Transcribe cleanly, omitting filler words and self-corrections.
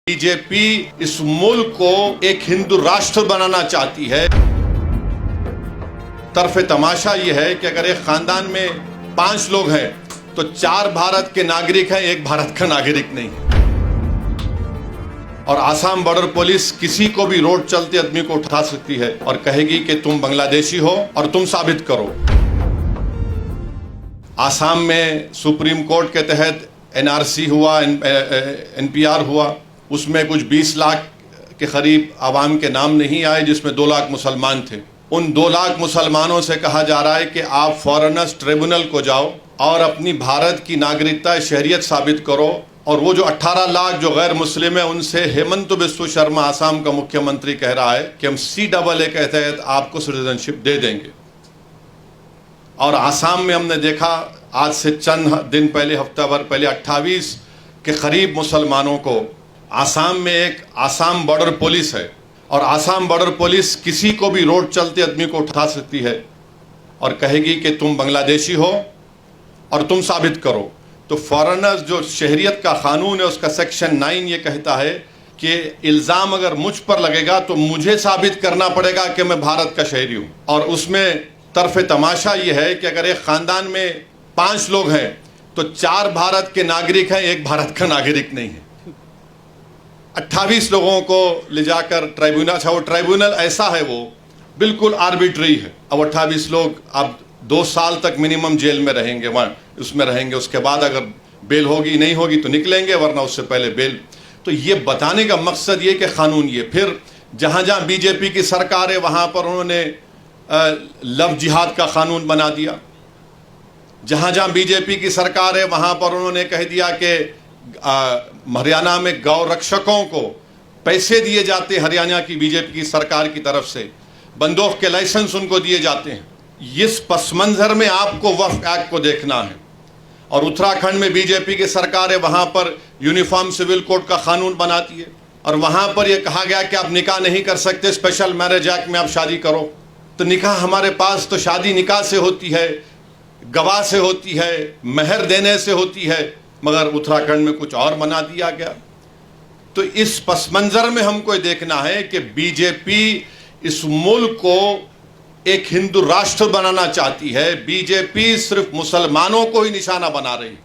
BJP इस मुल्क को एक हिंदू राष्ट्र बनाना चाहती है। तरफे तमाशा यह है कि अगर एक खानदान में 5 लोग हैं तो 4 भारत के नागरिक हैं, 1 भारत का नागरिक नहीं। और आसाम बॉर्डर पुलिस किसी को भी रोड चलते आदमी को उठा सकती है और कहेगी कि तुम बांग्लादेशी हो और तुम साबित करो। आसाम में सुप्रीम कोर्ट के तहत एनआरसी हुआ, एनपीआर हुआ, उसमें कुछ 20 लाख के करीब आवाम के नाम नहीं आए, जिसमें 2 लाख मुसलमान थे। उन 2 लाख मुसलमानों से कहा जा रहा है कि आप फॉरेनर्स ट्रिब्यूनल को जाओ और अपनी भारत की नागरिकता, शहरियत साबित करो। और वो जो 18 लाख जो गैर मुस्लिम है, उनसे हेमंत बिस्व शर्मा आसाम का मुख्यमंत्री कह रहा है कि हम CAA के तहत आपको सिटीजनशिप दे देंगे। और आसाम में हमने देखा आज से चंद दिन पहले, हफ्ता भर पहले 28 के करीब मुसलमानों को, आसाम में एक आसाम बॉर्डर पुलिस है और आसाम बॉर्डर पुलिस किसी को भी रोड चलते आदमी को उठा सकती है और कहेगी कि तुम बांग्लादेशी हो और तुम साबित करो। तो फॉरेनर्स जो शहरियत का कानून है, उसका सेक्शन 9 ये कहता है कि इल्ज़ाम अगर मुझ पर लगेगा तो मुझे साबित करना पड़ेगा कि मैं भारत का शहरी हूँ। और उसमें तरफे तमाशा ये है कि अगर एक ख़ानदान में 5 लोग हैं तो 4 भारत के नागरिक हैं, 1 भारत का नागरिक नहीं है। 28 लोगों को ले जाकर ट्राइब्यूनल, अच्छा वो ट्राइब्यूनल ऐसा है, वो बिल्कुल आर्बिट्री है। अब 28 लोग अब 2 साल तक मिनिमम जेल में रहेंगे, वहाँ उसमें रहेंगे। उसके बाद अगर बेल होगी, नहीं होगी तो निकलेंगे, वरना उससे पहले बेल। तो ये बताने का मकसद ये कि कानून ये, फिर जहाँ जहाँ बीजेपी की सरकार है वहाँ पर उन्होंने लव जिहाद का कानून बना दिया। जहाँ जहाँ बीजेपी की सरकार है वहाँ पर उन्होंने कह दिया कि हरियाणा में गौ रक्षकों को पैसे दिए जाते हैं, हरियाणा की बीजेपी की सरकार की तरफ से बंदूक के लाइसेंस उनको दिए जाते हैं। इस पस मंजर में आपको वक्फ एक्ट को देखना है। और उत्तराखंड में बीजेपी की सरकार है, वहाँ पर यूनिफॉर्म सिविल कोड का कानून बनाती है और वहाँ पर यह कहा गया कि आप निकाह नहीं कर सकते, स्पेशल मैरिज एक्ट में आप शादी करो। तो निकाह हमारे पास तो शादी निकाह से होती है, गवाह से होती है, महर देने से होती है, मगर उत्तराखंड में कुछ और बना दिया गया। तो इस पस मंजर में हमको ये देखना है कि बीजेपी इस मुल्क को एक हिंदू राष्ट्र बनाना चाहती है। बीजेपी सिर्फ मुसलमानों को ही निशाना बना रही है।